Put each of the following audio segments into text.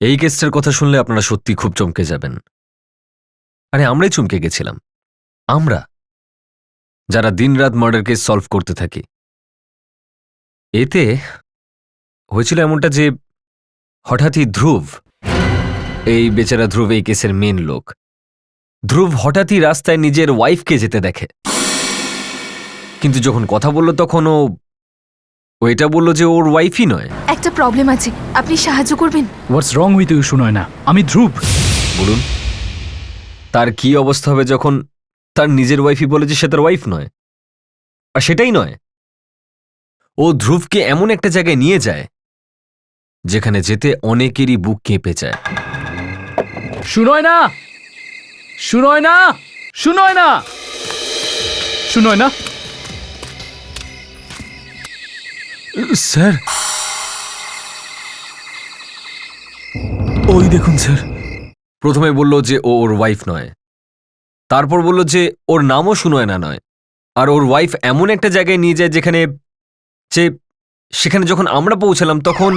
এই কেসটার কথা শুনলে আপনারা সত্যি খুব চমকে যাবেন। আরে আমরাই চমকে গেছিলাম, আমরা যারা দিনরাত মার্ডার কেস সলভ করতে থাকি। এতে হয়েছিল এমনটা যে হঠাৎই ধ্রুব, এই বেচারা ধ্রুব এই কেসের মেন লোক, ধ্রুব হঠাৎই রাস্তায় নিজের ওয়াইফকে যেতে দেখে। কিন্তু যখন কথা বলল তখন ও এটা বলল যে ওর ওয়াইফই নয়। একটা প্রবলেম আছে, আপনি সাহায্য করবেন? হোয়াটস রং উইথ ইউ সুনয়না? আমি ধ্রুব। বলুন, তার কি অবস্থা হবে যখন তার নিজের ওয়াইফই বলে যে সে তার ওয়াইফ নয়? আর সেটাই নয়, ও ধ্রুবকে এমন একটা জায়গায় নিয়ে যায় যেখানে যেতে অনেকেরই বুক কেঁপে যায়। সুনয়না, সুনয়না, সুনয়না, সুনয়না। স্যার, ওই দেখুন স্যার। প্রথমে বলল যে ও ওর ওয়াইফ নয়, তারপর বলল যে ওর নামও সুনয়না নয়, আর ওর ওয়াইফ এমন একটা জায়গায় নিয়ে যায় যেখানে সেখানে যখন আমরা পৌঁছালাম তখন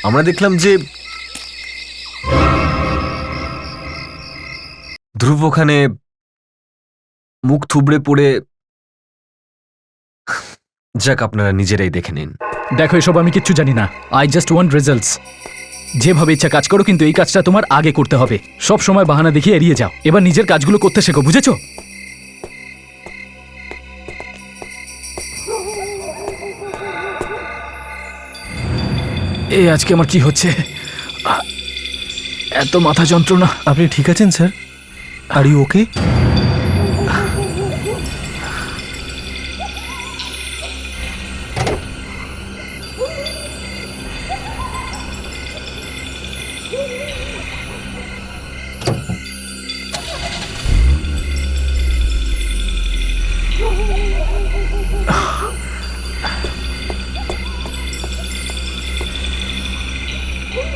আমরা দেখলাম যে ধ্রুব ওখানে মুখ থুবড়ে পড়ে। যাক, আপনারা নিজেরাই দেখে নিন। দেখো, এসব আমি কিচ্ছু জানি না। I just want results. যেভাবে ইচ্ছা কাজ করো, কিন্তু এই কাজটা তোমার আগে করতে হবে। সব সময় বাহানা দেখিয়ে এড়িয়ে যাও। এবার নিজের কাজগুলো করতে শেখো, বুঝেছো? এই আজকে আমার কি হচ্ছে? এত মাথা যন্ত্রণা। আপনি ঠিক আছেন sir? Are you okay?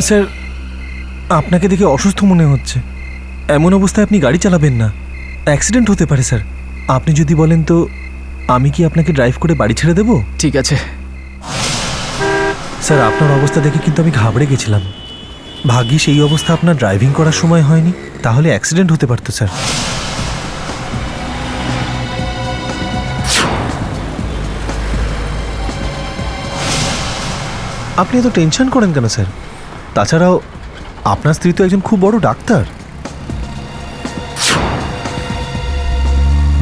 Sir, আপনাকে দেখে অসুস্থ মনে হচ্ছে। এমন অবস্থায় আপনি গাড়ি চালাবেন না, অ্যাক্সিডেন্ট হতে পারে স্যার। আপনি যদি বলেন তো আমি কি আপনাকে ড্রাইভ করে বাড়ি ছেড়ে দেব? ঠিক আছে স্যার, আপনার অবস্থা দেখে কিন্তু আমি ঘাবড়ে গেছিলাম। ভাগ্যিস এই অবস্থা আপনার ড্রাইভিং করার সময় হয়নি, তাহলে অ্যাক্সিডেন্ট হতে পারতো স্যার। আপনি এত টেনশন করেন কেন স্যার? তাছাড়াও আপনার স্ত্রী তো একজন খুব বড় ডাক্তার।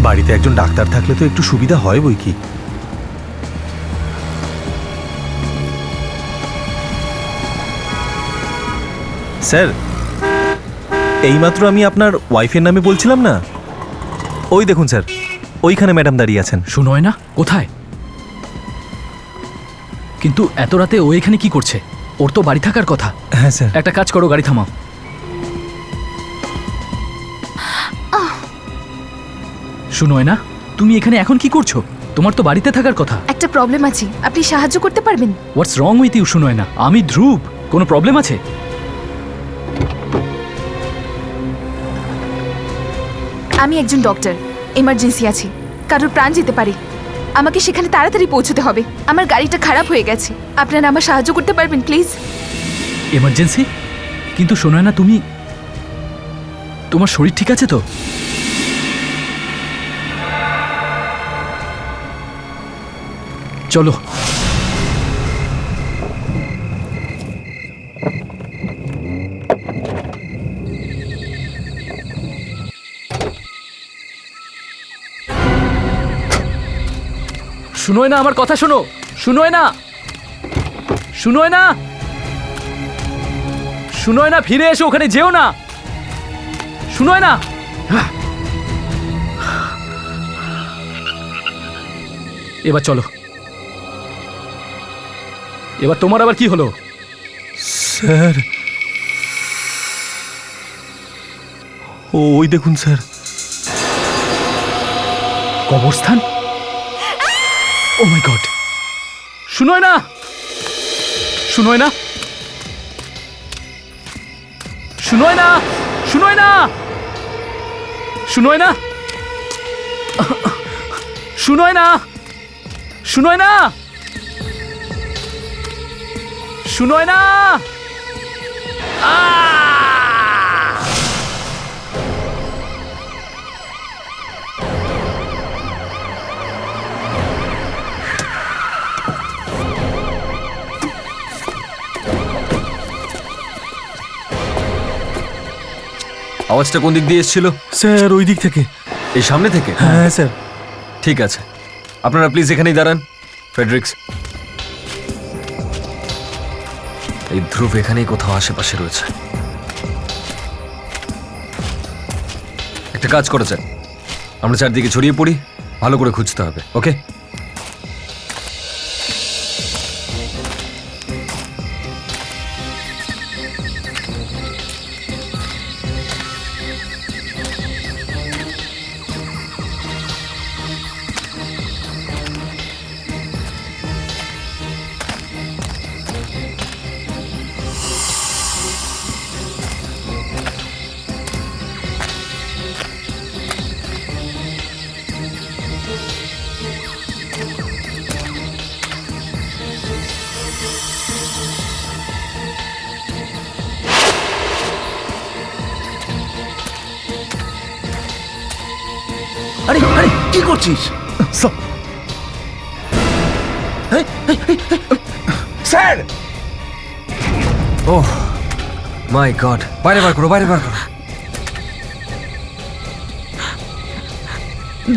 বাড়িতে একজন ডাক্তার থাকলে তো একটু সুবিধা হয় বই কি। স্যার, এইমাত্র আমি আপনার ওয়াইফের নামে বলছিলাম না? ওই দেখুন স্যার, ওইখানে ম্যাডাম দাঁড়িয়ে আছেন। সুনয়না কোথায়? কিন্তু এত রাতে ও এখানে কি করছে? ওর তো বাড়ি থাকার কথা। হ্যাঁ স্যার। একটা কাজ করো, গাড়ি থামাও। সুনয়না, তুমি এখানে এখন কি করছো? তোমার তো বাড়িতে থাকার কথা। একটা প্রবলেম আছে, আপনি সাহায্য করতে পারবেন? হোয়াটস রং উইথ ইউ সুনয়না? আমি ধ্রুব। কোনো প্রবলেম আছে? আমি একজন ডক্টর, এমার্জেন্সি আছে, কারোর প্রাণ যেতে পারে। আমাকে সেখানে তাড়াতাড়ি পৌঁছতে হবে। আমার গাড়িটা খারাপ হয়ে গেছে, আপনারা আমার সাহায্য করতে পারবেন প্লিজ? এমার্জেন্সি? কিন্তু সুনয়না, তোমার শরীর ঠিক আছে তো? চলো। সুনয়না, আমার কথা শোনো। সুনয়না, সুনয়না, সুনয়না, ফিরে এসো, ওখানে যেও না। সুনয়না, এবার চলো। এবার তোমার আবার কি হলো? স্যার, ওই দেখুন স্যার। কবরস্থান? ও মাই গড! সুনয়না, সুনয়না, সুনয়না, সুনয়না, সুনয়না, সুনয়না, সুনয়না, সুনয়না। আওয়াজটা কোন দিক দিয়ে এসেছিল? স্যার ওই দিক থেকে। এই সামনে থেকে? হ্যাঁ স্যার। ঠিক আছে, আপনারা প্লিজ এখানেই দাঁড়ান। ফ্রেডরিক্স, এই ধ্রুব এখানেই কোথাও আশেপাশে রয়েছে। একটা কাজ করা যাক, আমরা চারদিকে ছড়িয়ে পড়ি, ভালো করে খুঁজতে হবে। ওকে? আরে আরে কি করছিস? স্যার! ওহ মাই গড, বাইরে বার করো, বাইরে বার করো।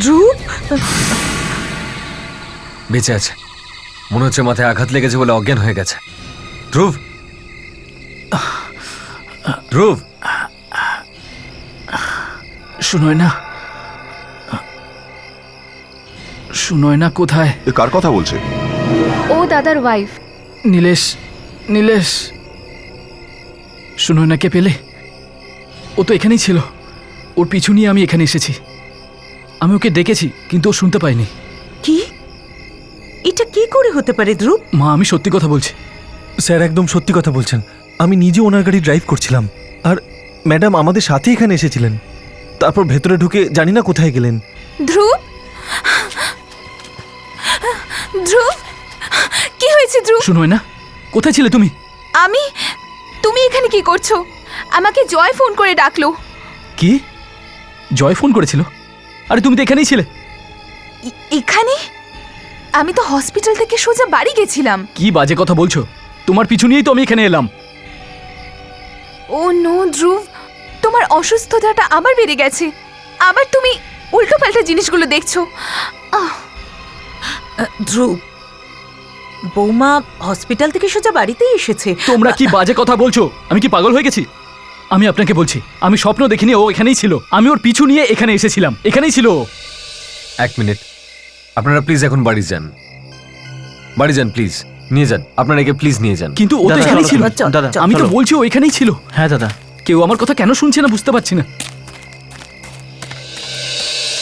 ধ্রুব, বেঁচে আছে, মনে হচ্ছে মাথায় আঘাত লেগেছে বলে অজ্ঞান হয়ে গেছে। ধ্রুব, ধ্রুব, শুনোয় না, শুনোয় না কোথায়? এ কার কথা বলছে? ও দাদার ওয়াইফ। নীলেশ, নীলেশ, শুনোয় না কে পেলে? ও তো এখানেই ছিল, ওর পিছু নিয়ে আমি এখানে এসেছি। আমি ওকে ডেকেছি কিন্তু ও শুনতে পাইনি। কি? এটা কি করে হতে পারে ধ্রুব? মা, আমি সত্যি কথা বলছি। স্যার একদম সত্যি কথা বলছেন। আমি নিজে ওনার গাড়ি ড্রাইভ করছিলাম, আর ম্যাডাম আমাদের সাথে এখানে এসেছিলেন। তারপর ভেতরে ঢুকে জানি না কোথায় গেলেন। ধ্রুব, ধ্রুব, কি হয়েছে ধ্রুব? শুনোয় না, কোথায় ছিলে তুমি? তুমি এখানে কি করছো? আমাকে জয় ফোন করে ডাকলো। কি? জয় ফোন করেছিল? আরে তুমি তো এখানেই ছিলে। এখানে? আমি তো হসপিটাল থেকে সোজা বাড়ি গেছিলাম। কি বাজে কথা বলছো? তোমার পিছু নিয়েই তো আমি এখানে এলাম। ও নো ধ্রুব, তোমার অসুস্থতাটা আবার বেড়ে গেছে। আবার তুমি উল্টোপাল্টা জিনিসগুলো দেখছো। ধ্রুব, বৌমা হসপিটাল থেকে সোজা বাড়িতেই এসেছে। তোমরা কি বাজে কথা বলছো? আমি কি পাগল হয়ে গেছি? আমি আপনাকে বলছি, আমি স্বপ্ন দেখিনি, ও এখানেই ছিল। আমি ওর পিছু নিয়ে এখানে এসেছিলাম, এখানেই ছিল ও। এক মিনিট, আপনারা প্লিজ এখন বাড়ি যান, বাড়ি যান প্লিজ, নিয়ে যান, আপনারা একে প্লিজ নিয়ে যান। কিন্তু ও তো এখানেই ছিল। চল, দাদা, চল। আমি তো বলছি ও এখানেই ছিল। হ্যাঁ দাদা। কেউ আমার কথা কেন শুনছে না বুঝতে পারছি না।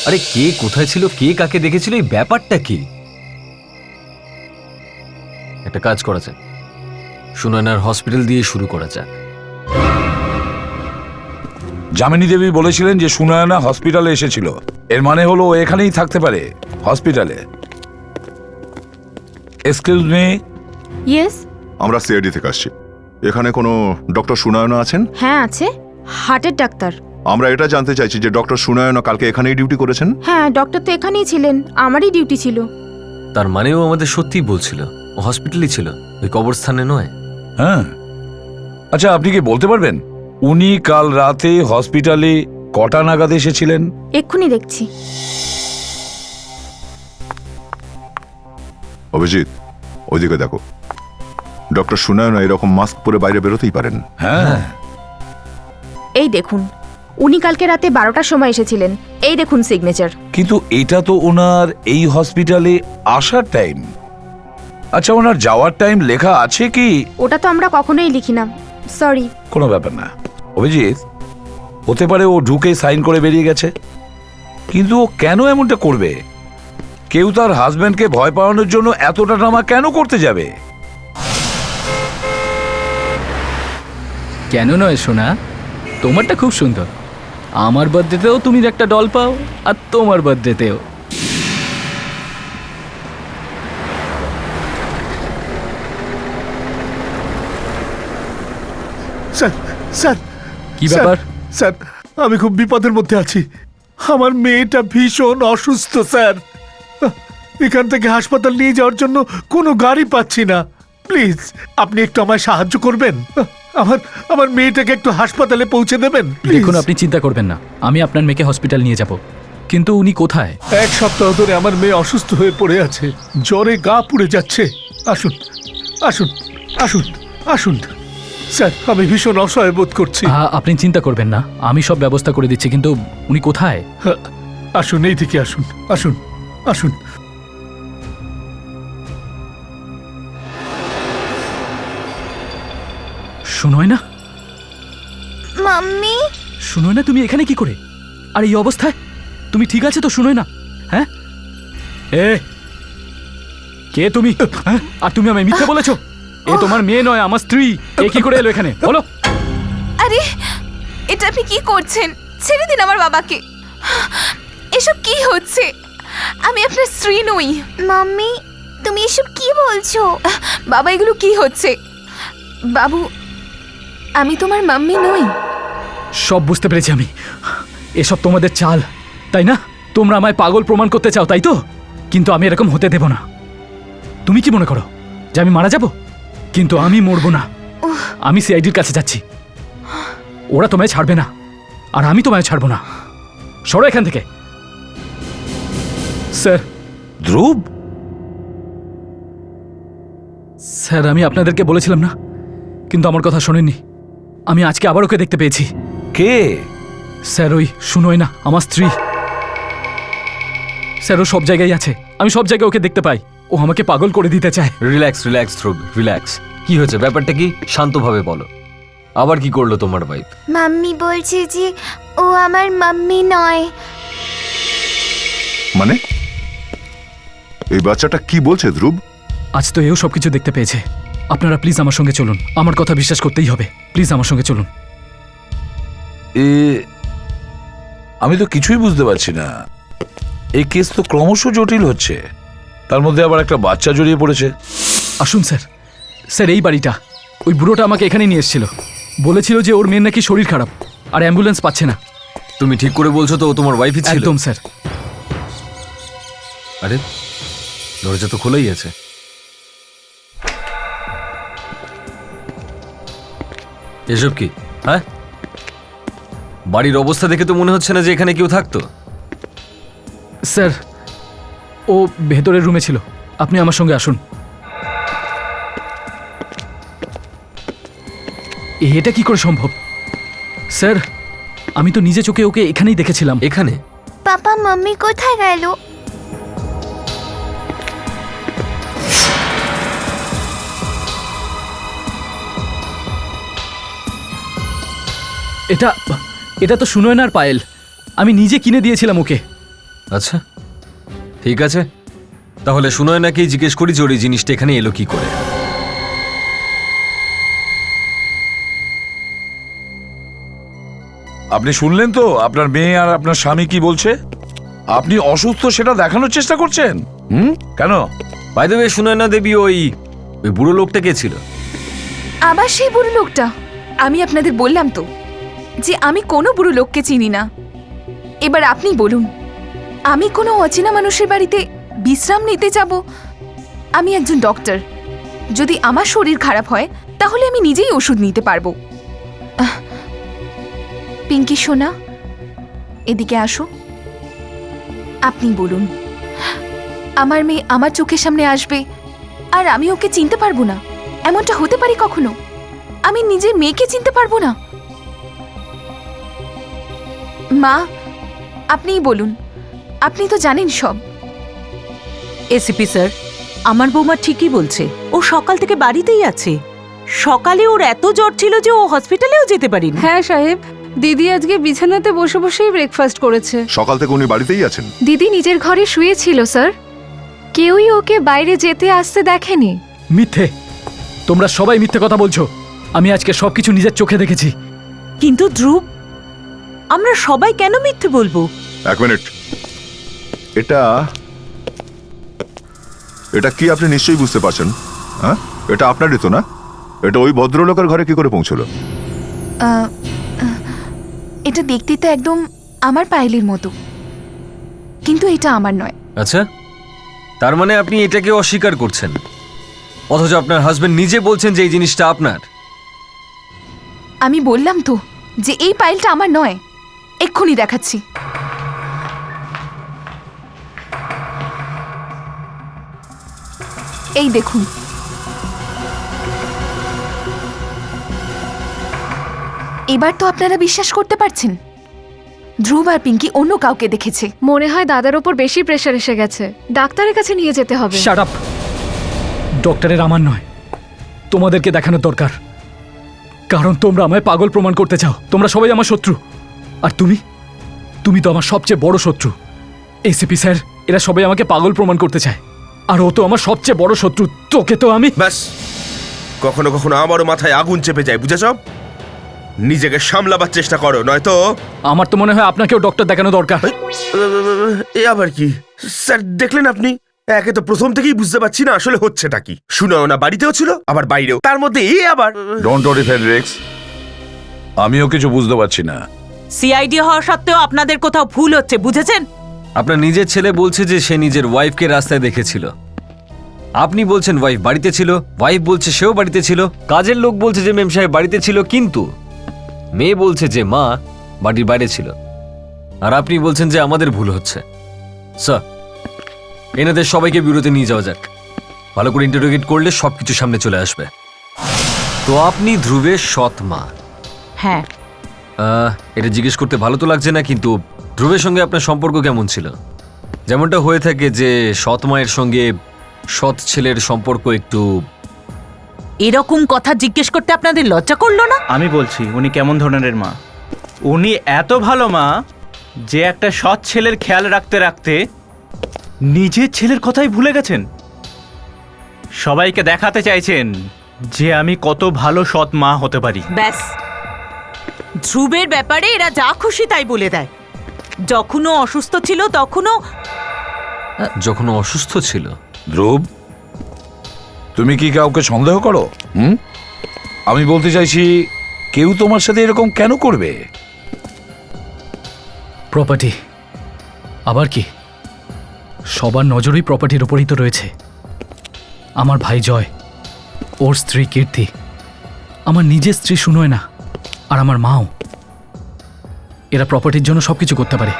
আরে কে কোথায় ছিল, কে কাকে দেখেছিল, এই ব্যাপারটা কি? একটা কাজ করা যাক, সুনয়নার হসপিটাল দিয়ে শুরু করা যাক। যামিনী দেবী বলেছিলেন যে সুনয়না হসপিটালে এসেছিল, এর মানে হলো ও এখানেই থাকতে পারে, হসপিটালে। Excuse me. ইয়েস। আমরা সিআইডি থেকে আসছি। এখানে কোনো ডক্টর সুনয়না আছেন? হ্যাঁ আছে, হার্টের ডাক্তার। আমরা এটা জানতে চাইছি যে ডক্টর সুনয়না কালকে এখানেই ডিউটি করেছেন? হ্যাঁ, ডক্টর তো এখানেই ছিলেন, আমারই ডিউটি ছিল। তার মানেও আমাদের সত্যিই বলছিল ও হসপিটালই ছিল, ওই কবরস্থানে নয়। হ্যাঁ, আচ্ছা আপনি কি বলতে পারবেন উনি কাল রাতে হসপিটালে কটা নাগাদ এসেছিলেন? এক্ষুনি দেখছি। অভিজিৎ, ওইদিকে দেখো। ডক্টর সুনয়না এরকম মাস্ক পরে বাইরে বেরোতেই পারেন। হ্যাঁ, এই দেখুন, উনি কালকে রাতে 12টার সময় এসেছিলেন। এই দেখুন সিগনেচার। কিন্তু এটা তো ওনার এই হসপিটালে আসার টাইম। আচ্ছা, ওনার যাওয়ার টাইম লেখা আছে কি? ওটা তো আমরা কখনোই লিখি না, সরি। কোনো ব্যাপার না অভিজিৎ, হতে পারে ও ঢুকে সাইন করে বেরিয়ে গেছে, কিন্তু ও কেন এমনটা করবে? কেউ তার হাজবেন্ডকে ভয় পাওয়ানোর জন্য এতটা ড্রামা কেন করতে যাবে? কেন নয় সোনা, তোমারটা খুব সুন্দর। আমার বার্থডেতেও তুমি একটা ডল পাও, আর তোমার বার্থডেতেও। স্যার স্যার কি ব্যাপার? স্যার আমি খুব বিপদের মধ্যে আছি। আমার মেয়েটা ভীষণ অসুস্থ স্যার। এখান থেকে হাসপাতাল নিয়ে যাওয়ার জন্য কোনো গাড়ি পাচ্ছি না। প্লিজ আপনি একটু আমায় সাহায্য করবেন। আমার মেয়েটাকে একটু হাসপাতালে পৌঁছে দেবেন প্লিজ। দেখুন, আপনি চিন্তা করবেন না, আমি আপনার মেয়েকে হসপিটাল নিয়ে যাব। কিন্তু উনি কোথায়? 1 সপ্তাহ ধরে আমার মেয়ে অসুস্থ হয়ে পড়ে আছে, জ্বরে গা পুড়ে যাচ্ছে। আসুন আসুন আসুন আসুন স্যার, আমি ভীষণ অসহায় বোধ করছি। আপনি চিন্তা করবেন না, আমি সব ব্যবস্থা করে দিচ্ছি। কিন্তু উনি কোথায়? আসুন, এই দিকে আসুন, আসুন আসুন। শুনোয় না? মাম্মি, শুনোয় না, তুমি এখানে কি করে? আর এই অবস্থায় তুমি ঠিক আছে তো? শুনোয় না? হ্যাঁ, কে তুমি? হ্যাঁ? আর তুমি আমায় মিথ্যে বলেছো? এ তোমার মেয়ে নয়, আমার স্ত্রী। এ কি করে এলো এখানে বলো? আরে এটা আপনি কি করছেন? ছেড়ে দিন আমার বাবাকে। এসব কি হচ্ছে? আমি আপনার স্ত্রী নই। মাম্মি, তুমি এসব কি বলছো? বাবা, এগুলো কি হচ্ছে? বাবু, আমি তোমার মাম্মি নই। সব বুঝতে পেরেছি আমি। এসব তোমাদের চাল, তাই না? তোমরা আমায় পাগল প্রমাণ করতে চাও, তাই তো? কিন্তু আমি এরকম হতে দেব না। তুমি কি মনে করো যে আমি মারা যাব? কিন্তু আমি মরবো না। আমি সিআইডির কাছে যাচ্ছি। ওরা তোমায় ছাড়বে না, আর আমি তোমায় ছাড়বো না। সরো এখান থেকে। স্যার, ধ্রুব, স্যার, আমি আপনাদেরকে বলেছিলাম না, কিন্তু আমার কথা শোনেননি। আমি আজকে আবার ওকে দেখতে পেয়েছি। কে? স্যার, ওই শুনোয় না, আমার স্ত্রী। স্যার, ও সব জায়গায় আছে। আমি সব জায়গায় ওকে দেখতে পাই। ও আমাকে পাগল করে দিতে চায়। রিল্যাক্স রিল্যাক্স ধ্রুব, রিল্যাক্স। কি হয়েছে? ব্যাপারটা কি? শান্তভাবে বলো। আবার কি করলো তোমার ওয়াইফ? মাম্মি বলছে যে ও আমার মাম্মি নয়। মানে এই বাচ্চাটা কি বলছে ধ্রুব? আজ তো এও সবকিছু দেখতে পেয়েছে। আপনারা প্লিজ আমার সঙ্গে চলুন। আমার কথা বিশ্বাস করতেই হবে। প্লিজ আমার সঙ্গে চলুন। আমি তো কিছুই বুঝতে পারছি না। এই কেস তো ক্রমশ জটিল হচ্ছে, তার মধ্যে আবার একটা বাচ্চা জড়িয়ে পড়েছে। আসুন স্যার। স্যার, এই বাড়িটা, ওই বুড়োটা আমাকে এখানে নিয়ে এসেছিল। বলেছিল যে ওর মেয়ের নাকি শরীর খারাপ আর অ্যাম্বুলেন্স পাচ্ছে না। তুমি ঠিক করে বলছো তো? ও তোমার ওয়াইফই ছিল? একদম স্যার। আরে দরজা তো খোলাই আছে। এসব কি? হ্যাঁ, বাড়ির অবস্থা দেখে তো মনে হচ্ছে না যে এখানে কেউ থাকতো। স্যার, ও ভেতরের রুমে ছিল। আপনি আমার সঙ্গে আসুন। এটা কি করে সম্ভব? স্যার, আমি তো নিজে চোখে ওকে এখানেই দেখেছিলাম। এখানে? পাপা, মাম্মি কোথায় গেল? এটা তো শুনোয় না আর পায়েল। আমি নিজে কিনে দিয়েছিলাম ওকে। আচ্ছা, ঠিক আছে। তাহলে শুনোয় নাকি জিজ্ঞেস করি যে ওর এই জিনিসটা এখানে এলো কি করে। আপনি শুনলেন তো আপনার মেয়ে আর আপনার স্বামী কি বলছে? আপনি অসুস্থ সেটা দেখানোর চেষ্টা করছেন। কেন? বাই দ্য ওয়ে, শুনোয় না দেবী, ওই বুড়ো লোকটা কে ছিল? আবার সেই বুড়ো লোকটা? আমি আপনাদের বললাম তো যে আমি কোনো বুড়ো লোককে চিনি না। এবার আপনি বলুন, আমি কোনো অচেনা মানুষের বাড়িতে বিশ্রাম নিতে যাব? আমি একজন ডক্টর। যদি আমার শরীর খারাপ হয় তাহলে আমি নিজেই ওষুধ নিতে পারবো। পিঙ্কি সোনা, এদিকে আসো। আপনি বলুন, আমার মেয়ে আমার চোখের সামনে আসবে আর আমি ওকে চিনতে পারবো না? এমনটা হতে পারে কখনো? আমি নিজের মেয়েকে চিনতে পারবো না? মা, আপনিই বলুন, আপনি তো জানেন সব। এসিপি স্যার, আমার বৌমা ঠিকই বলছে। ও সকাল থেকে বাড়িতেই আছে। সকালে ওর এত জ্বর ছিল যে ও হসপিটালেও যেতে পারেনি। হ্যাঁ সাহেব, দিদি আজকে বিছানাতে বসে বসেই ব্রেকফাস্ট করেছে। সকাল থেকে উনি বাড়িতেই আছেন? দিদি নিজের ঘরে শুয়েছিল স্যার, কেউই ওকে বাইরে যেতে আসতে দেখেনি। মিথ্যে! তোমরা সবাই মিথ্যে কথা বলছো। আমি আজকে সবকিছু নিজের চোখে দেখেছি। কিন্তু ধ্রুব, আমরা সবাই কেন মিথ্যে বলবো? 1 মিনিট। এটা এটা কি আপনি নিশ্চয়ই বুঝতে পারছেন? হ্যাঁ, এটা আপনারই তো না? এটা ওই ভদ্রলোকের ঘরে কি করে পৌঁছলো? আহ, আহ, এটা দেখতে তো একদম আমার পায়েলের মতো, কিন্তু এটা আমার নয়। আচ্ছা, তার মানে আপনি এটাকে অস্বীকার করছেন, অথচ আপনার হাজবেন্ড নিজে বলছেন যে এই জিনিসটা আপনার। আমি বললাম তো যে এই পায়েলটা আমার নয়, এক্ষুনি দেখাচ্ছি। এই দেখুন, এবার তো আপনারা বিশ্বাস করতে পারছেন, ধ্রুব আর পিঙ্কি অন্য কাউকে দেখেছে। মনে হয় দাদার ওপর বেশি প্রেশার এসে গেছে, ডাক্তারের কাছে নিয়ে যেতে হবে। Shut up. ডক্টরের আমার নয়, তোমাদেরকে দেখানোর দরকার, কারণ তোমরা আমায় পাগল প্রমাণ করতে চাও। তোমরা সবাই আমার শত্রু, আর তুমি তো আমার সবচেয়ে বড় শত্রু। এসিপি স্যার, এরা সবাই আমাকে পাগল প্রমাণ করতে চায়, আর ও তো আমার সবচেয়ে বড় শত্রু। তোকে তো আমি ব্যাস, কখনো কখনো আমারও মাথায় আগুন চেপে যায়, বুঝেছ? নিজেকে সামলাবার চেষ্টা করো, নয়তো। আমার তো মনে হয় আপনাকেও ডক্টর দেখানো দরকার। এ আবার কি স্যার দেখলেন আপনি? একে তো প্রথম থেকেই বুঝতে পারছি না আসলে হচ্ছেটা কি। শুনাও না বাড়িতেও ছিল, আবার বাইরেও, তার মধ্যে এই আবার। ডোন্ট ওয়ারি ফেডরিক্স, আমিও কিছু বুঝতে পারছি না। সিআইডি হওয়া সত্ত্বেও আপনাদের কোথাও ভুল হচ্ছে, বুঝেছেন? আপনার নিজের ছেলে বলছে যে সে নিজের ওয়াইফকে রাস্তায় দেখেছিল, আপনি বলছেন ওয়াইফ বাড়িতে ছিল, ওয়াইফ বলছে সেও বাড়িতে ছিল, কাজের লোক বলছে যে মেম সাহেব বাড়িতে ছিল, কিন্তু মেয়ে বলছে যে মা বাড়ির বাইরে ছিল, আর আপনি বলছেন যে আমাদের ভুল হচ্ছে। স্যার, এনাদের সবাইকে বিরতি নিয়ে যাওয়া যাক, ভালো করে ইন্টারোগেট করলে সবকিছু সামনে চলে আসবে। তো আপনি ধ্রুবের সৎ মা? হ্যাঁ। এটা জিজ্ঞেস করতে ভালো তো লাগছে না, কিন্তু ধ্রুবের সঙ্গে আপনার সম্পর্ক কেমন ছিল? যেমনটা হয়ে থাকে যে সৎ মায়ের সঙ্গে সৎ ছেলের সম্পর্ক একটু। এরকম কথা জিজ্ঞেস করতে আপনাদের লজ্জা করলো না? আমি বলছি উনি কেমন ধরনের মা। উনি এত ভালো মা যে একটা সৎ ছেলের খেয়াল রাখতে রাখতে নিজের ছেলের কথাই ভুলে গেছেন। সবাইকে দেখাতে চাইছেন যে আমি কত ভালো সৎ মা হতে পারি। ব্যাস, ধ্রুবের ব্যাপারে এরা যা খুশি তাই বলে দেয়। যখনও অসুস্থ ছিল যখন অসুস্থ ছিল। ধ্রুব, তুমি কি কাউকে সন্দেহ করো? আমি বলতে চাইছি, কেউ তোমার সাথে এরকম কেন করবে? প্রপার্টি, আবার কি? সবার নজরই প্রপার্টির উপরেই তো রয়েছে। আমার ভাই জয়, ওর স্ত্রী কীর্তি, আমার নিজের স্ত্রী সুনয় না, আর আমার মাও। এরা প্রপার্টির জন্য সবকিছু করতে পারে।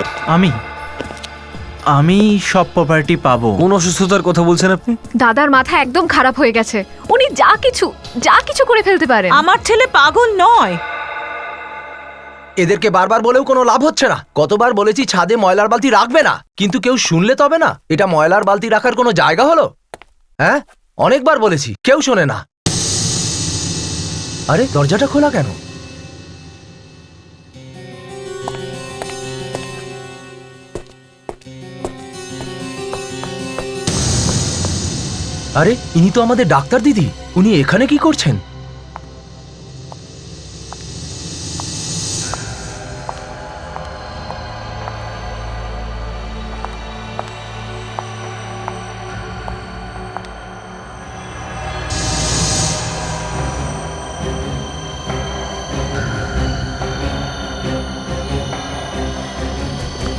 আমি সব প্রপার্টি পাবো। কোন অসুস্থতার কথা বলছেন আপনি? দাদার মাথা একদম খারাপ হয়ে গেছে, উনি যা কিছু করে ফেলতে পারেন। আমার ছেলে পাগল নয়। এদেরকে বারবার বলেও কোনো লাভ হচ্ছে না। কতবার বলেছি ছাদে ময়লার বালতি রাখবে না, কিন্তু কেউ শুনলে তবে না। এটা ময়লার বালতি রাখার কোনো জায়গা হলো? হ্যাঁ, অনেকবার বলেছি, কেউ শোনে না। আরে দরজাটা খোলা কেন? আরে ইনি তো আমাদের ডাক্তার দিদি, উনি এখানে কি করছেন?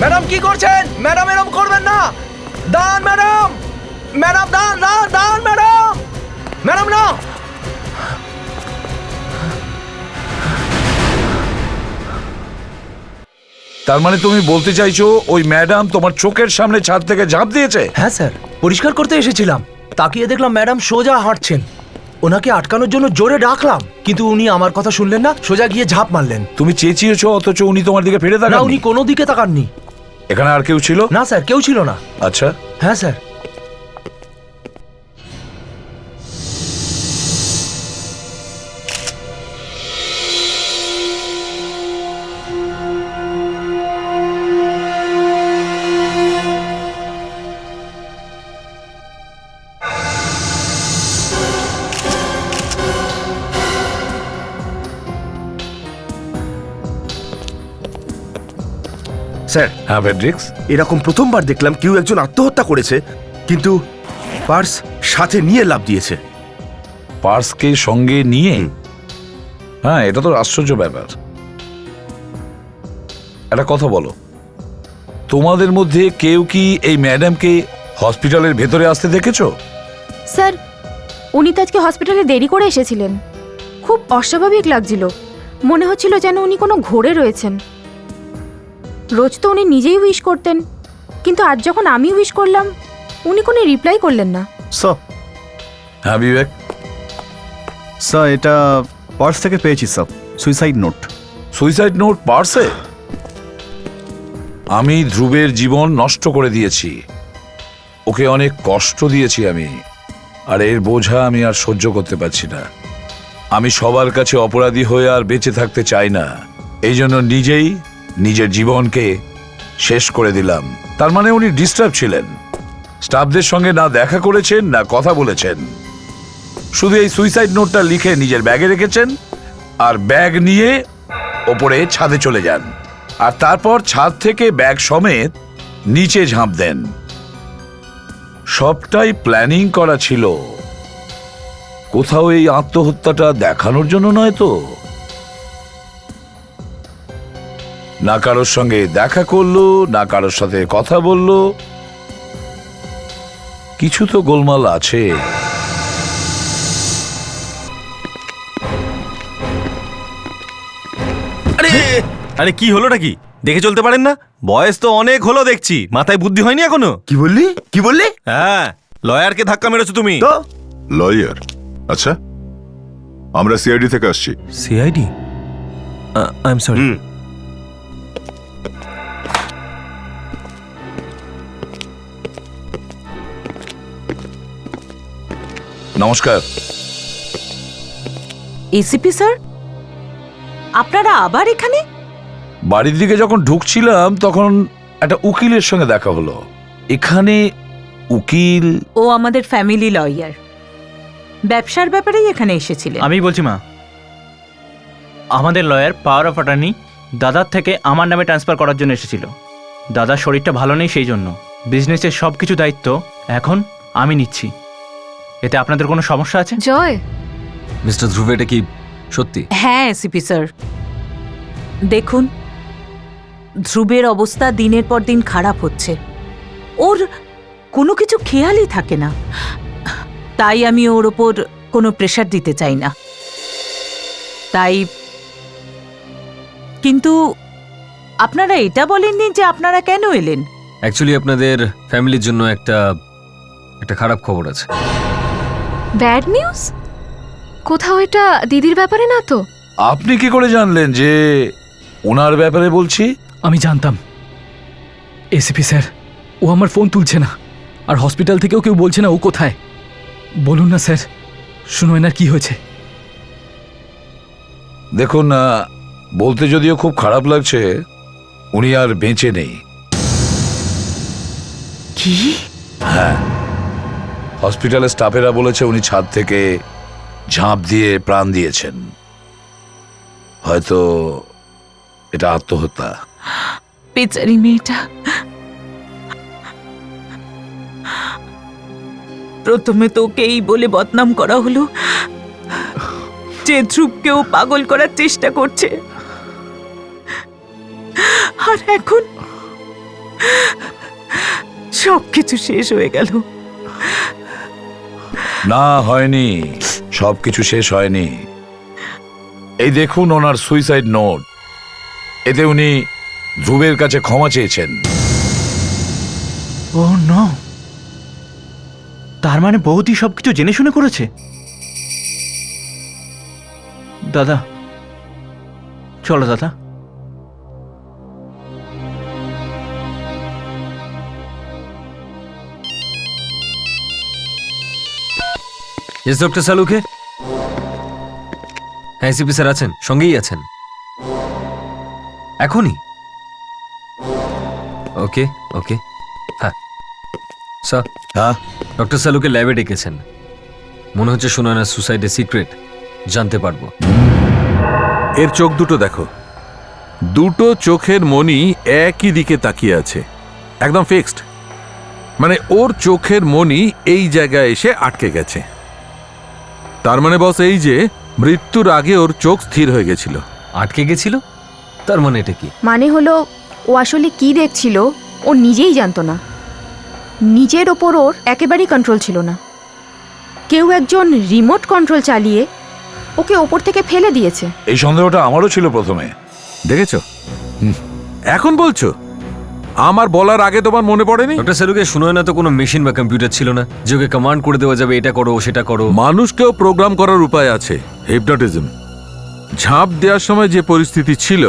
ম্যাডাম কি করছেন? ম্যাডাম এরকম করবেন না। দান ম্যাডাম, ম্যাডাম দান দান দান ম্যাডাম, ম্যাডাম না। তার মানে তুমি বলতে চাইছো ওই ম্যাডাম তোমার চোখের সামনে ছাদ থেকে ঝাঁপ দিয়েছে? হ্যাঁ স্যার, পরিষ্কার করতে এসেছিলাম, তাকিয়ে দেখলাম ম্যাডাম সোজা হাঁটছেন। ওনাকে আটকানোর জন্য জোরে ডাকলাম, কিন্তু উনি আমার কথা শুনলেন না, সোজা গিয়ে ঝাঁপ মারলেন। তুমি চেঁচিয়েছো অথচ উনি তোমার দিকে ফিরে না, তাকাননি? উনি কোনো দিকে তাকাননি। এখানে আর কেউ ছিল? না স্যার, কেউ ছিল না। আচ্ছা। হ্যাঁ স্যার। স্যার, হ্যাঁ ফেডরিক্স, এরকম প্রথমবার দেখলাম কেউ একজন আত্মহত্যা করেছে, কিন্তু পার্স সাথে নিয়ে লাভ দিয়েছে। পার্সকে সঙ্গে নিয়ে? হ্যাঁ, এটা তো আশ্চর্য ব্যাপার। একটা কথা বলো, তোমাদের মধ্যে কেউ কি এই ম্যাডামকে হসপিটালের ভেতরে আসতে দেখেছো? স্যার, উনি তো আজকে হসপিটালে দেরি করে এসেছিলেন। খুব অস্বাভাবিক লাগছিল, মনে হচ্ছিল যেন উনি কোনো ঘোরে রয়েছেন। রোজ তো উনি নিজেই উইশ করতেন, কিন্তু আজ যখন আমি উইশ করলাম উনি কোনো রিপ্লাই করলেন না। হ্যাঁ বিবেক, স্যার এটা পার্স থেকে পেয়েছি sir, suicide note. Suicide note পার্সে? আমি ধ্রুবের জীবন নষ্ট করে দিয়েছি, ওকে অনেক কষ্ট দিয়েছি আমি, আর এর বোঝা আমি আর সহ্য করতে পারছি না। আমি সবার কাছে অপরাধী হয়ে আর বেঁচে থাকতে চাই না, এই জন্য নিজেই নিজের জীবনকে শেষ করে দিলাম। তার মানে উনি ডিস্টার্ব ছিলেন, স্টাফদের সঙ্গে না দেখা করেছেন না কথা বলেছেন, শুধু এই সুইসাইড নোটটা লিখে নিজের ব্যাগে রেখেছেন আর ব্যাগ নিয়ে ওপরে ছাদে চলে যান, আর তারপর ছাদ থেকে ব্যাগ সমেত নিচে ঝাঁপ দেন। সবটাই প্ল্যানিং করা ছিল, কোথাও এই আত্মহত্যাটা দেখানোর জন্য নয় তো? না কারোর সঙ্গে দেখা করলো, না কারোর সাথে কথা বললো, কিছু তো গোলমাল আছে। আরে কি হলোটা কি? দেখে চলতে পারেন না? বয়স তো অনেক হলো দেখছি, মাথায় বুদ্ধি হয়নি এখনো? কি বললি? হ্যাঁ, লয়ারকে ধাক্কা মেরেছো তুমি। তো লয়ার? আচ্ছা, আমরা সিআইডি থেকে আসছি। সিআইডি? I am sorry. নমস্কার। এসিপি স্যার, আপনারা আবার এখানে? বাড়ির দিকে যখন ঢুকছিলাম তখন একটা উকিলের সঙ্গে দেখা হলো। এখানে উকিল? ও আমাদের ফ্যামিলি লয়ার, ব্যবসার ব্যাপারেই এখানে এসেছিলেন। আমি বলছি মা, আমাদের লয়ার পাওয়ার অফ অ্যাটর্নি দাদার থেকে আমার নামে ট্রান্সফার করার জন্য এসেছিল। দাদার শরীরটা ভালো নেই, সেই জন্য বিজনেসের সব কিছু দায়িত্ব এখন আমি নিচ্ছি। এতে আপনাদের কোনো সমস্যা আছে? জয়, মিস্টার ধ্রুব, এটা কি সত্যি? হ্যাঁ এসিপি স্যার, দেখুন ধ্রুবের অবস্থা দিনের পর দিন খারাপ হচ্ছে, ওর কোনো কিছু খেয়ালই থাকে না, তাই আমি ওর ওপর কোনো প্রেশার দিতে চাই না। তাই কিন্তু আপনারা এটা বলেননি যে আপনারা কেন এলেন? অ্যাকচুয়ালি আপনাদের ফ্যামিলির জন্য একটা খারাপ খবর আছে। Bad news? কোথাও এটা দিদির ব্যাপারে না তো? আপনি কি করে জানলেন যে ওনার ব্যাপারে বলছি? আমি জানতাম এসিপি স্যার, ও আমার ফোন তুলছে না, আর হসপিটাল থেকেও কেউ বলছে না ও কোথায়। বলুন না স্যার, সুনয়নার কি হয়েছে? দেখুন, বলতে যদিও খুব খারাপ লাগছে, উনি আর বেঁচে নেই। কি? হ্যাঁ, হসপিটালের স্টাফেরা বলেছে উনি ছাদ থেকে ঝাঁপ দিয়ে প্রাণ দিয়েছেন। হয়তো এটা আত্মহত্যা। বেচারি মেয়েটা। প্রথমে তো ওকে এই বলে বদনাম করা হলো যে ধ্রুবকেও পাগল করার চেষ্টা করছে, আর এখন সবকিছু শেষ হয়ে গেল। না, হয়নি, সবকিছু শেষ হয়নি। এই দেখুন ওনার সুইসাইড নোট, এতে উনি ধ্রুবের কাছে ক্ষমা চেয়েছেন। ও নো, তার মানে বৌদি সবকিছু জেনে শুনে করেছে? দাদা চলো দাদা। ইয়েস ডক্টর সালুকে? হ্যাঁ এসিপি স্যার আছেন, সঙ্গেই আছেন এখনই? ওকে ওকে। হ্যাঁ স্যার। হ্যাঁ, ডক্টর সালুকে ল্যাবে ডেকেছেন, মনে হচ্ছে সুনয়নার সুসাইডের সিক্রেট জানতে পারবো। এর চোখ দুটো দেখো, দুটো চোখের মনি একই দিকে তাকিয়ে আছে, একদম ফিক্সড। মানে ওর চোখের মনি এই জায়গায় এসে আটকে গেছে। তার মানে বস এই যে মৃত্যুর আগে ওর চোখ স্থির হয়ে গেছিল। আটকে গেছিল? তার মানে এটা কি? মানে হলো ও আসলে কি দেখছিল ও নিজেই জানতো না। নিজের ওপর ওর একেবারেই কন্ট্রোল ছিল না। কেউ একজন রিমোট কন্ট্রোল চালিয়ে ওকে ওপর থেকে ফেলে দিয়েছে। এই সন্দেহটা আমারও ছিল প্রথমে। দেখেছো? এখন বলছো? আমার বলার আগে তোমার মনে পড়েনি? ডক্টর সেরুকে শুনোয় না তো কোনো মেশিন বা কম্পিউটার ছিল না যে ওকে কমান্ড করে দেওয়া যাবে এটা করো সেটা করো। মানুষকেও প্রোগ্রাম করার উপায় আছে, হিপনোটিজম। ঝাঁপ দেওয়ার সময় যে পরিস্থিতি ছিল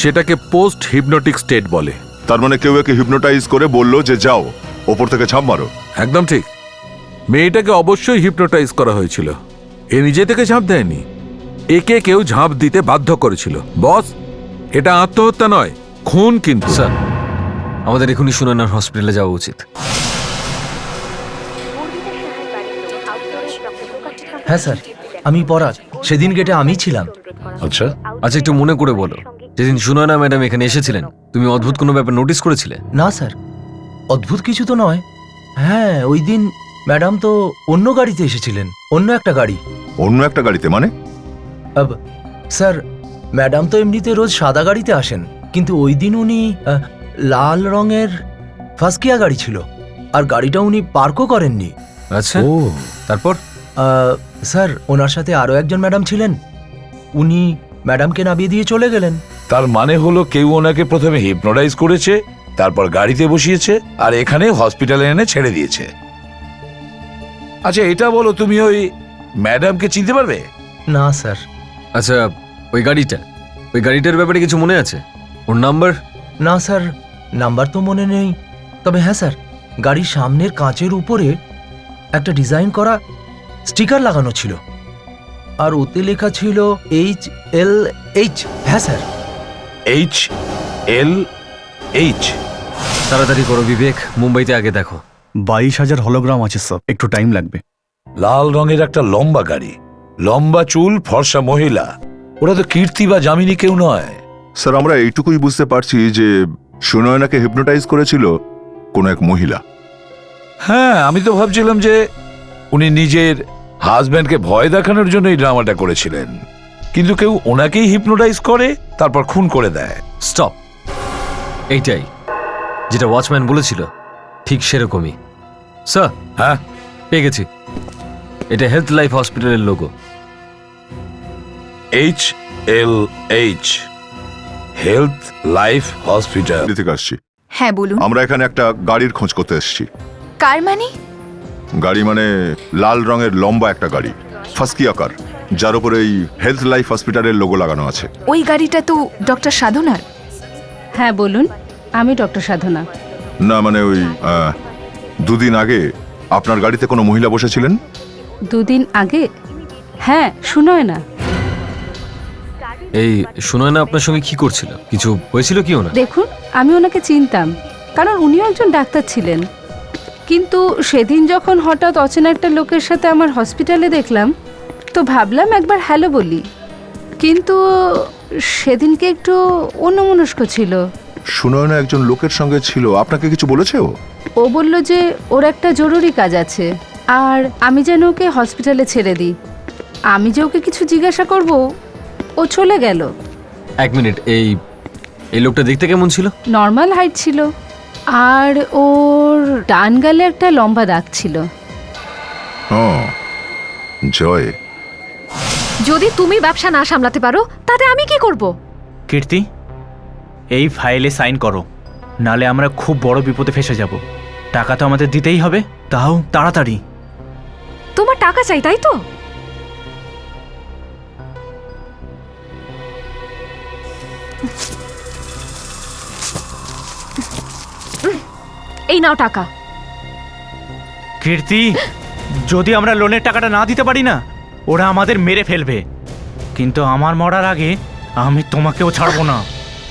সেটাকে পোস্ট হিপনোটিক স্টেট বলে। তার মানে কেউ একে হিপনোটাইজ করে বললো যে যাও ওপর থেকে ঝাঁপ মারো। একদম ঠিক। মেয়েটাকে অবশ্যই হিপনোটাইজ করা হয়েছিল, এ নিজে থেকে ঝাঁপ দেয়নি। একে কেউ ঝাঁপ দিতে বাধ্য করেছিল। বস, এটা আত্মহত্যা নয়, খুন। কিন্তু স্যার, আমাদের এখনই সুনয়নার হসপিটালে যাওয়া উচিত। হ্যাঁ স্যার, আমি পরাগ। সেদিন গেটে আমি ছিলাম। আচ্ছা আচ্ছা, একটু মনে করে বলো, যেদিন সুনয়না ম্যাডাম এখানে এসেছিলেন তুমি অদ্ভুত কোনো ব্যাপার নোটিস করেছিলে? না স্যার, অদ্ভুত কিছু তো নয়। হ্যাঁ, ওই দিন ম্যাডাম তো অন্য গাড়িতে এসেছিলেন, অন্য একটা গাড়ি। অন্য একটা গাড়িতে মানে? স্যার, ম্যাডাম তো এমনিতে রোজ সাদা গাড়িতে আসেন, কিন্তু ওই দিন উনি লাল রঙের ফাসকিয়া গাড়ি ছিল, আর গাড়িটা উনি পার্কও করেননি। আচ্ছা, ও তারপর? স্যার, ওনার সাথে আরও একজন ম্যাডাম ছিলেন, উনি ম্যাডামকে নামিয়ে দিয়ে চলে গেলেন। তার মানে হলো কেউ ওনাকে প্রথমে হিপনোটাইজ করেছে, তারপর গাড়িতে বসিয়েছে, আর এখানে হসপিটালে এনে ছেড়ে দিয়েছে। আচ্ছা এটা বলো, তুমি ওই ম্যাডামকে চিনতে পারবে? না স্যার। আচ্ছা, ওই গাড়িটার ব্যাপারে কিছু মনে আছে? ওর নাম্বার? না স্যার, নাম্বার তো মনে নেই। তবে হ্যাঁ স্যার, গাড়ির সামনের কাঁচের উপরে একটা ডিজাইন করা স্টিকার লাগানো ছিল, আর ওতে লেখা ছিল HLH। হ্যাঁ স্যার, HLH। তাড়াতাড়ি করো বিবেক, মুম্বাইতে আগে দেখো। 22,000 হলোগ্রাম আছে স্যার, একটু টাইম লাগবে। লাল রঙের একটা লম্বা গাড়ি, লম্বা চুল, ফর্সা মহিলা। ওরা তো কীর্তি বা যামিনী কেউ নয়। স্যার, আমরা এইটুকুই বুঝতে পারছি যে সুনয়নাকে হিপনোটাইজ করেছিল কোনো এক মহিলা। হ্যাঁ, আমি তো ভাবছিলাম যে উনি নিজের হাজব্যান্ডকে ভয় দেখানোর জন্য এই ড্রামাটা করেছিলেন, কিন্তু কেউ ওনাকেই হিপনোটাইজ করে তারপর খুন করে দেয়। স্টপ। এইটাই যেটা ওয়াচম্যান বলেছিল, ঠিক সেরকমই। স্যার, হ্যাঁ পেয়ে গেছি। এটা হেলথ লাইফ হসপিটালের logo. HLH, health life hospital থেকে আসছি। হ্যাঁ বলুন। আমরা এখানে একটা গাড়ির খোঁজ করতে এসেছি। কার মানে? গাড়ি মানে লাল রঙের লম্বা একটা গাড়ি, ফাস্কি আকার, যার উপরে এই হেলথ লাইফ হসপিটালের লোগো লাগানো আছে। ওই গাড়িটা তো ডক্টর সাধনার। হ্যাঁ বলুন, আমি ডক্টর সাধনা। না মানে ওই দুদিন আগে আপনার গাড়িতে কোনো মহিলা বসেছিলেন? দুদিন আগে? হ্যাঁ, শুনোয় না। এই সুনয়না আপনার সঙ্গে কি করছিল? কিছু হয়েছিল কি ওনার? দেখুন, আমি ওনাকে চিনতাম, কারণ উনিও একজন ডাক্তার ছিলেন। কিন্তু সেদিন যখন হঠাৎ অচেনা একটা লোকের সাথে আমার হসপিটালে দেখলাম, তো ভাবলাম একবার হ্যালো বলি, কিন্তু সেদিনকে একটু অন্যমনস্ক ছিল। সুনয়না একজন লোকের সঙ্গে ছিল, আপনাকে কিছু বলেছে ও? ও বলল যে ওর একটা জরুরি কাজ আছে, আর আমি যেন ওকে হসপিটালে ছেড়ে দিই। আমি যে ওকে কিছু জিজ্ঞাসা করব, ও চলে গেল। এক মিনিট, এই লোকটা দেখতে কেমন ছিল? নর্মাল হাইট ছিল, আর ওর ডান গালে একটা লম্বা দাগ ছিল। জয়, যদি তুমি ব্যবসা না সামলাতে পারো তাতে আমি কি করব? কীর্তি, এই ফাইলে সাইন করো, নালে আমরা খুব বড় বিপদে ফেসে যাব। টাকা তো আমাদের দিতেই হবে, তাও তাড়াতাড়ি। তোমার টাকা চাই, তাই তো? এই নাও টাকা। কীর্তি, যদি আমরা লোনের টাকাটা না দিতে পারি না, ওরা আমাদের মেরে ফেলবে। কিন্তু আমার মরার আগে আমি তোমাকেও ছাড়বো না।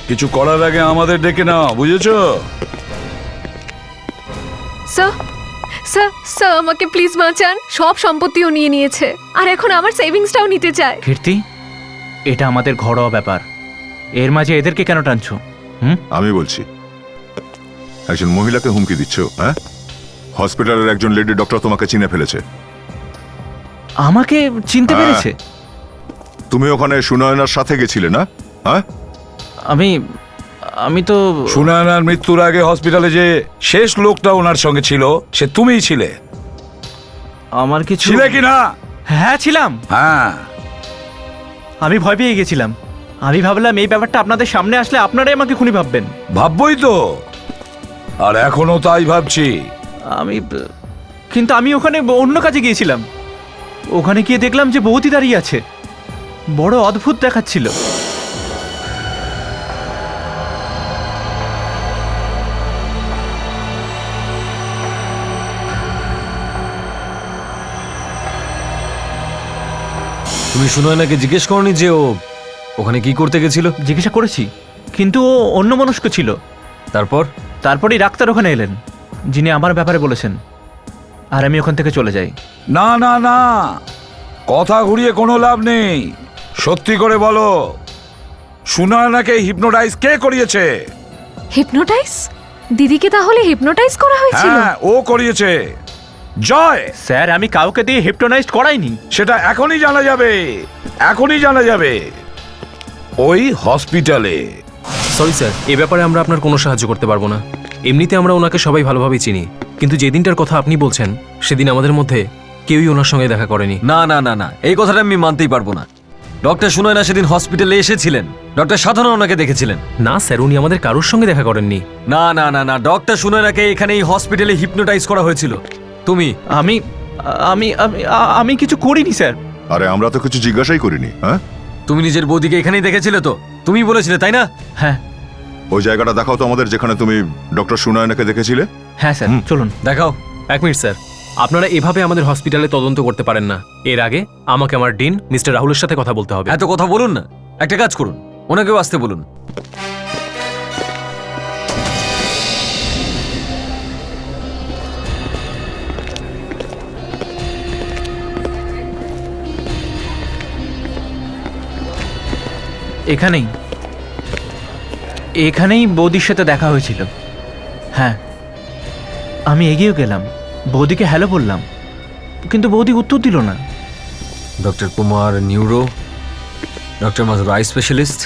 কিছু করার আগে আমাদের ডেকে নাও, বুঝেছো? স্যার, স্যার, স্যার, আমাকে প্লিজ বাঁচান। সব সম্পত্তিও নিয়ে নিয়েছে, আর এখন আমার সেভিংসটাও নিতে চায়। কীর্তি, এটা আমাদের ঘরোয়া ব্যাপার, এর মাঝে এদেরকে কেন টানছো? আমি বলছি, একজন মহিলাকে হুমকি দিচ্ছ? হ্যাঁ, হসপিটালের একজন লেডি ডক্টর তোমাকে চিনে ফেলেছে। আমাকে চিনতে পেরেছে? তুমি ওখানে সুনয়নার সাথে গেছিলে না? হ্যাঁ, আমি তো সুনয়নার মৃত্যুর আগে হসপিটালে যে শেষ লোকটা ওনার সঙ্গে ছিল সে তুমিই ছিলে। আমার কিছু ছিলে কি না? হ্যাঁ ছিলাম। হ্যাঁ, আমি ভয় পেয়ে গেছিলাম। আমি ভাবলাম এই ব্যাপারটা আপনাদের সামনে আসলে আপনারাই আমাকে খুনি ভাববেন। ভাববই তো, আর এখনো তাই ভাবছি। কিন্তু আমি ওখানে অন্য কাজে গিয়েছিলাম। ওখানে গিয়ে দেখলাম যে বৌদি দাঁড়িয়ে আছে। বড় অদ্ভুত দেখাচ্ছিল। তুমি সুনয়নাকে জিজ্ঞেস করনি যে ও ওখানে কি করতে গেছিল? জিজ্ঞাসা করেছি, কিন্তু ও অন্যমনস্ক ছিল। তারপরই ডাক্তার ওখানে এলেন, যিনি আমার ব্যাপারে বলেছেন, আর আমি ওখান থেকে চলে যাই। না না না, কথা ঘুরিয়ে কোনো লাভ নেই। সত্যি করে বলো, সুনয়নাকে হিপনোটাইজ কে করিয়েছে? হিপনোটাইজ? দিদিকে তাহলে হিপনোটাইজ করা হয়েছিল? হ্যাঁ, ও করিয়েছে। জয় স্যার, আমি কাউকে দিয়ে হিপনোটাইজ করাইনি। সেটা এখনই জানা যাবে, এখনই জানা যাবে ওই হসপিটালে। সরি স্যার, এ ব্যাপারে আমরা আপনার কোনো সাহায্য করতে পারবো না। এমনিতে আমরা ওনাকে সবাই ভালোভাবেই চিনি, কিন্তু যেদিনটার কথা আপনি বলছেন সেদিন আমাদের মধ্যে কেউই ওনার সঙ্গে দেখা করেনি। না না না না, এই কথাটা আমি মানতেই পারবো না। ডক্টর সুনয়না সেদিন হসপিটালে এসেছিলেন, ডক্টর সাধনা ওনাকে দেখেছিলেন। না স্যার, উনি আমাদের কারোর সঙ্গে দেখা করেননি। না না না না, ডক্টর সুনয়নাকে এখানে এই হসপিটালে হিপনোটাইজ করা হয়েছিল। তুমি আমি আমি আমি কিছু করিনি স্যার। আরে আমরা তো কিছু জিজ্ঞাসাই করিনি। হ্যাঁ, তুমি নিজের বৌদিকে এখানেই দেখেছিলে তো? তুমি বলেছিলে তাই না? হ্যাঁ। ওই জায়গাটা দেখাও তো আমাদের, যেখানে তুমি ডক্টর সুনয়নাকে দেখেছিলে। হ্যাঁ স্যার, চলুন দেখাও। 1 মিনিট স্যার, আপনারা এভাবে আমাদের হসপিটালে তদন্ত করতে পারেন না। এর আগে আমাকে আমার ডিন মিস্টার রাহুলের সাথে কথা বলতে হবে। এত কথা বলুন না, একটা কাজ করুন, ওনাকেও আসতে বলুন। এখানেই বৌদির সাথে দেখা হয়েছিল। হ্যাঁ, আমি এগিয়ে গেলাম, বৌদিকে হ্যালো বললাম, কিন্তু বৌদি উত্তর দিল না। Doctor Kumar neuro, doctor Majur eye specialist,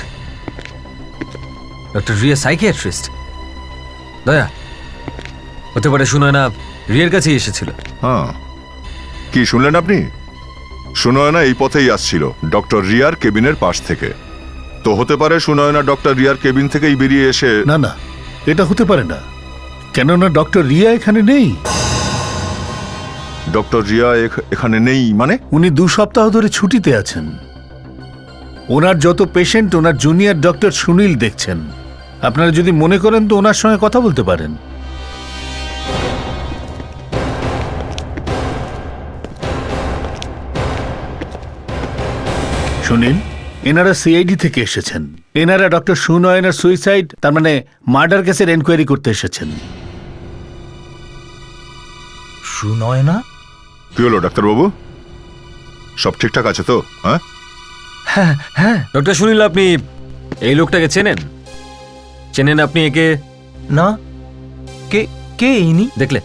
doctor Riya psychiatrist. দয়া, হতে পারে সুনয়না রিয়ার কাছেই এসেছিল। হ্যাঁ, কি শুনলেন আপনি? সুনয়না এই পথেই আসছিল ডক্টর রিয়ার কেবিনের পাশ থেকে। তো হতে পারে সুনয়না ডক্টর রিয়ার কেবিন থেকেই বেরিয়ে এসে। না না, এটা হতে পারে না, কেননা ডক্টর রিয়া এখানে নেই। ডক্টর রিয়া এখানে নেই মানে? উনি 2 সপ্তাহ ধরে ছুটিতে আছেন। ওনার যত পেশেন্ট ওনার জুনিয়র ডক্টর সুনীল দেখছেন। আপনারা যদি মনে করেন তো ওনার সঙ্গে কথা বলতে পারেন। সুনীল, এনারা সিআইডি থেকে এসেছেন। এনারা ডক্টর সুনয়নার সুইসাইড, তার মানে মার্ডার কেসের এনকোয়ারি করতে এসেছেন। সুনয়না? কি হলো ডাক্তারবাবু, সব ঠিকঠাক আছে তো? হ্যাঁ হ্যাঁ হ্যাঁ। ডক্টর সুনীল, আপনি এই লোকটাকে চেনেন? চেনেন আপনি একে? না। কে কে ইনি? দেখলে,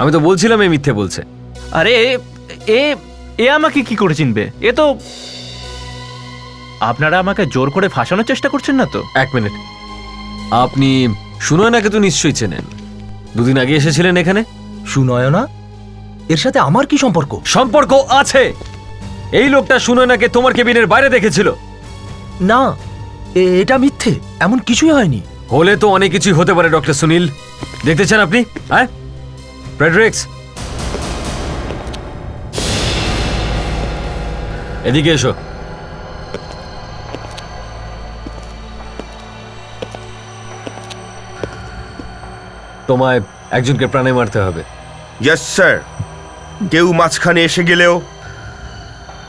আমি তো বলছিলাম এই মিথ্যে বলছে। আরে এ আমাকে কি করে চিনবে? এ তো, আপনারা আমাকে জোর করে ফাঁসানোর চেষ্টা করছেন না তো? 1 মিনিট, আপনি সুনয়নাকে তো নিশ্চয়ই চেনেন, 2 দিন আগে এসেছিলেন এখানে। সুনয়না? এর সাথে আমার কি সম্পর্ক? সম্পর্ক আছে। এই লোকটা সুনয়নাকে তোমার কেবিনের বাইরে দেখেছিল। না, এটা মিথ্যে, এমন কিছুই হয়নি। হলে তো অনেক কিছুই হতে পারে ডক্টর সুনীল। দেখতে চান আপনি? হ্যাঁ, ফ্রেডরিক্স, এদিকে এসো। তোমায় একজনকে প্রাণে মারতে হবে। Yes sir. কেউ মাঝখানে এসে গেলেও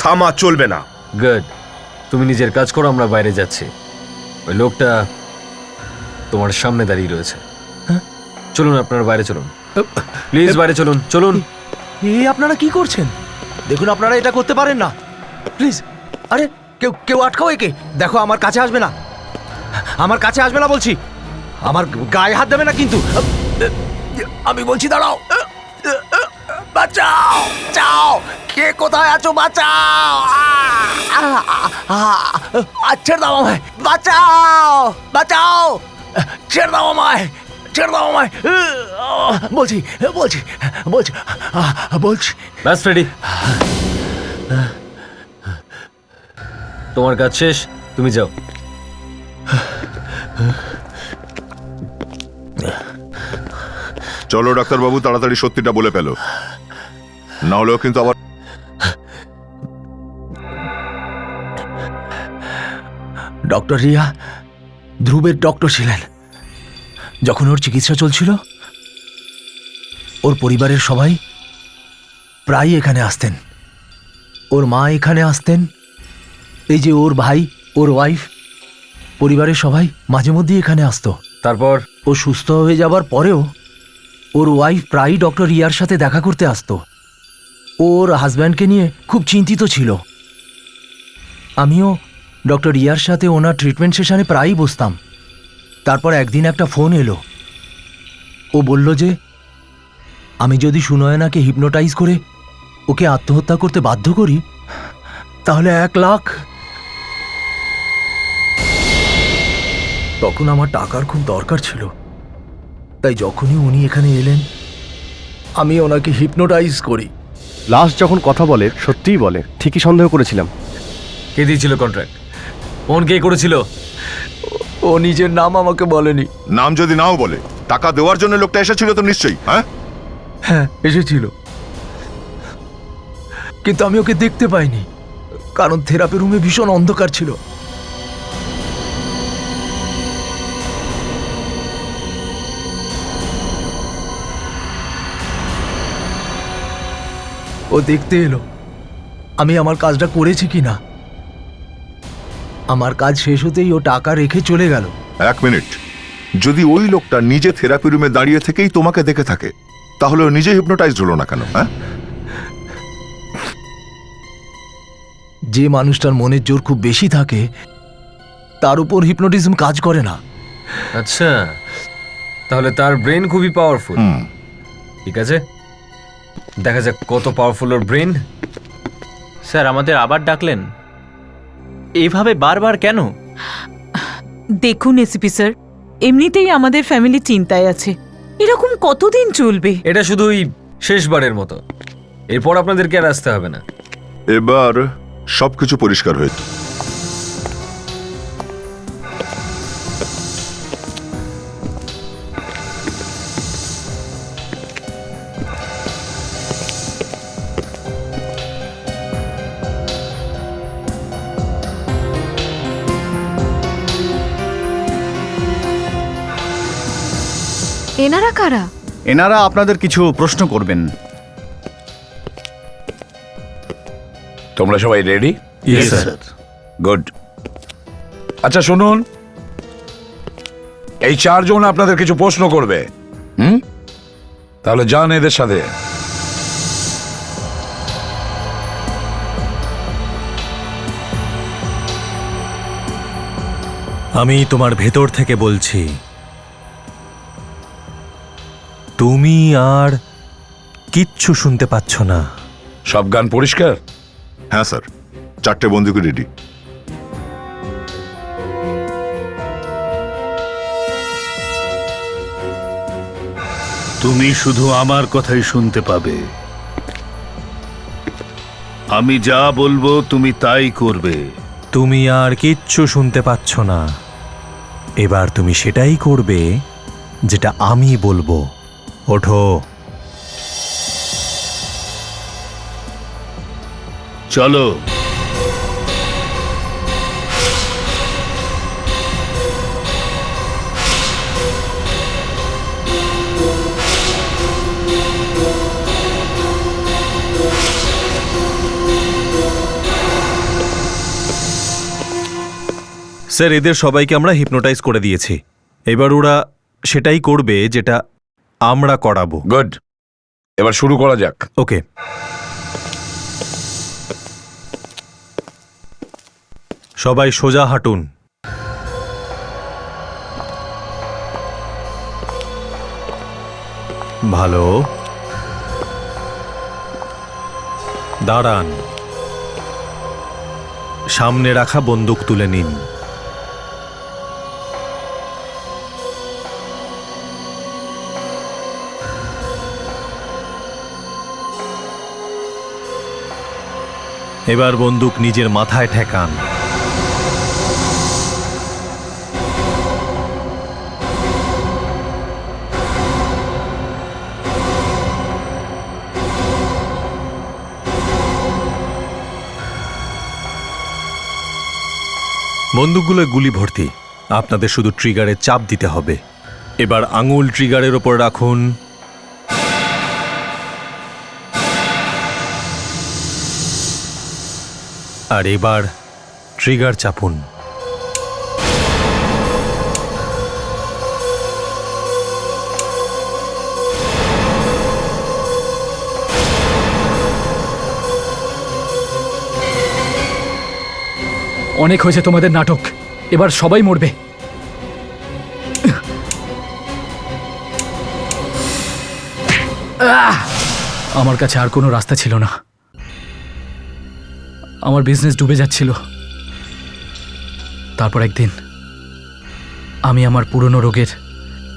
থামা চলবে না। গুড, তুমি নিজের কাজ করো, আমরা বাইরে যাচ্ছি। ওই লোকটা তোমার সামনে দাঁড়িয়ে রয়েছে। চলুন, আপনারা বাইরে চলুন, প্লিজ বাইরে চলুন। চলুন। আপনারা কি করছেন? দেখুন, আপনারা এটা করতে পারেন না, প্লিজ। আরে কেউ কেউ আটকাও একে। দেখো, আমার কাছে আসবে না, আমার কাছে আসবে না বলছি। আমার গায়ে হাত দেবে না কিন্তু। আমি বলছি দাঁড়াও। বাঁচাও চাও, কে কোথায় আছো বাঁচাও, ছেড়ে দাও আমায়, বাঁচাও বাঁচাও, ছেড়ে দাও আমায়, ছেড়ে দাও আমায়, বলছি বলছি বলছি বলছি। ব্যাস ফ্রেডি, তোমার কাজ শেষ, তুমি যাও। চলো ডাক্তারবাবু, তাড়াতাড়ি সত্যিটা বলে ফেলো, না হলেও কিন্তু আবার। ডক্টর রিয়া ধ্রুবের ডক্টর ছিলেন। যখন ওর চিকিৎসা চলছিল, ওর পরিবারের সবাই প্রায় এখানে আসতেন। ওর মা এখানে আসতেন, এই যে ওর ভাই, ওর ওয়াইফ, পরিবারের সবাই মাঝে মধ্যেই এখানে আসতো। তারপর ও সুস্থ হয়ে যাবার পরেও ওর ওয়াইফ প্রায়ই ডক্টর রিয়ার সাথে দেখা করতে আসতো। ওর হাজব্যান্ডকে নিয়ে খুব চিন্তিত ছিল। আমিও ডক্টর রিয়ার সাথে ওনার ট্রিটমেন্ট সেশনে প্রায়ই বসতাম। তারপর একদিন একটা ফোন এলো। ও বলল যে আমি যদি সুনয়নাকে হিপনোটাইজ করে ওকে আত্মহত্যা করতে বাধ্য করি, তাহলে 1 লাখ। তখন আমার টাকার খুব দরকার ছিল, তাই যখনই উনি এখানে এলেন আমি ওনাকে হিপনোটাইজ করি। লাস্ট যখন কথা বলে সত্যিই বলে, ঠিকই সন্দেহ করেছিলাম। কে দিয়েছিল কন্ট্রাক্ট? ফোন কে করেছিল? ও নিজের নাম আমাকে বলেনি। নাম যদি নাও বলে, টাকা দেওয়ার জন্য লোকটা এসেছিল তো নিশ্চয়ই। হ্যাঁ হ্যাঁ, এসেছিল, কিন্তু আমি ওকে দেখতে পাইনি, কারণ থেরাপি রুমে ভীষণ অন্ধকার ছিল। ও দেখতে এলো আমি আমার কাজটা করেছি কিনা। আমার কাজ শেষ হতেই ও টাকা রেখে চলে গেল। 1 মিনিট, যদি ওই লোকটা নিজে থেরাপি রুমে দাঁড়িয়ে থেকেই তোমাকে দেখে থাকে, তাহলে ও নিজে হিপনোটাইজড হলো না কেন? হ্যাঁ, যে মানুষটার মনের জোর খুব বেশি থাকে তার উপর হিপনোটিজম কাজ করে না। আচ্ছা, তাহলে তার ব্রেন খুবই পাওয়ারফুল। ঠিক আছে, দেখা যাক কত পাওয়ারফুল ওর ব্রেন। স্যার, আমাদের আবার ডাকলেন? এইভাবে বারবার কেন? দেখুন এসিপি স্যার, এমনিতেই আমাদের ফ্যামিলি চিন্তায় আছে। এরকম কতদিন চলবে? এটা শুধুই শেষবারের মতো, এরপর আপনাদেরকে আর আসতে হবে না। এবার সবকিছু পরিষ্কার হয়েছে। এনারা কারা? এনারা আপনাদের কিছু প্রশ্ন করবেন। তোমরা সবাই রেডি? Yes, sir. গুড। আচ্ছা শুনুন, এই 4 জন আপনাদের কিছু প্রশ্ন করবে। তাহলে যান এদের সাথে। আমি তোমার ভেতর থেকে বলছি, তুমি আর কিচ্ছু শুনতে পাচ্ছ না। সব গান পরিষ্কার? হ্যাঁ স্যার, 4টে বন্দুক রেডি। তুমি শুধু আমার কথাই শুনতে পাবে। আমি যা বলবো তুমি তাই করবে। তুমি আর কিচ্ছু শুনতে পাচ্ছ না। এবার তুমি সেটাই করবে যেটা আমি বলবো। ওঠো। চলো। স্যার, এদের সবাইকে আমরা হিপনোটাইজ করে দিয়েছি। এবার ওরা সেটাই করবে যেটা আমরা করাবো। গুড, এবার শুরু করা যাক। ওকে। সবাই সোজা হাঁটুন। ভালো। দাঁড়ান, সামনে রাখা বন্দুক তুলে নিন। এবার বন্দুক নিজের মাথায় ঠেকান। বন্দুকগুলোয় গুলি ভর্তি, আপনাদের শুধু ট্রিগারে চাপ দিতে হবে। এবার আঙুল ট্রিগারের ওপর রাখুন। আর এবার ট্রিগার চাপুন। অনেক হয়েছে তোমাদের নাটক, এবার সবাই মরবে। আমার কাছে আর কোনো রাস্তা ছিল না। আমার বিজনেস ডুবে যাচ্ছিল। তারপর একদিন আমি আমার পুরনো রোগের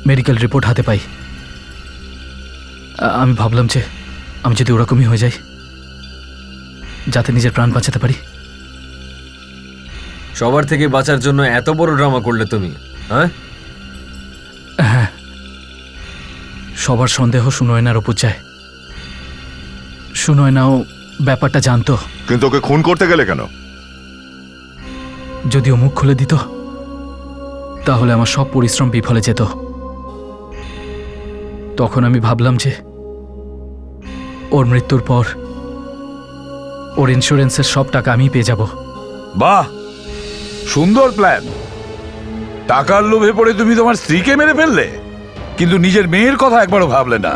মেডিকেল রিপোর্ট হাতে পাই। আমি ভাবলাম যে আমি যদি ওরকমই হয়ে যাই, যাতে নিজের প্রাণ বাঁচাতে পারি। সবার থেকে বাঁচার জন্য এত বড় ড্রামা করলে তুমি, হ্যাঁ? হ্যাঁ, সবার সন্দেহ সুনয়নার ওপর যায়। সুনয়নাও ব্যাপারটা জানতো। কিন্তু ওকে খুন করতে গেলে কেন? যদি ও মুখ খুলে দিত, তাহলে আমার সব পরিশ্রম বিফলে যেত। তখন আমি ভাবলাম যে ওর মৃত্যুর পর ওর ইন্স্যুরেন্সের সব টাকা আমি পেয়ে যাব। বাহ, সুন্দর প্ল্যান। টাকার লোভে পড়ে তুমি তোমার স্ত্রীকে মেরে ফেললে, কিন্তু নিজের মেয়ের কথা একবারও ভাবলে না।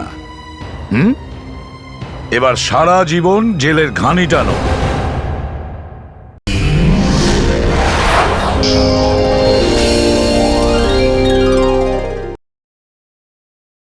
এবার সারা জীবন জেলের ঘানি টানো।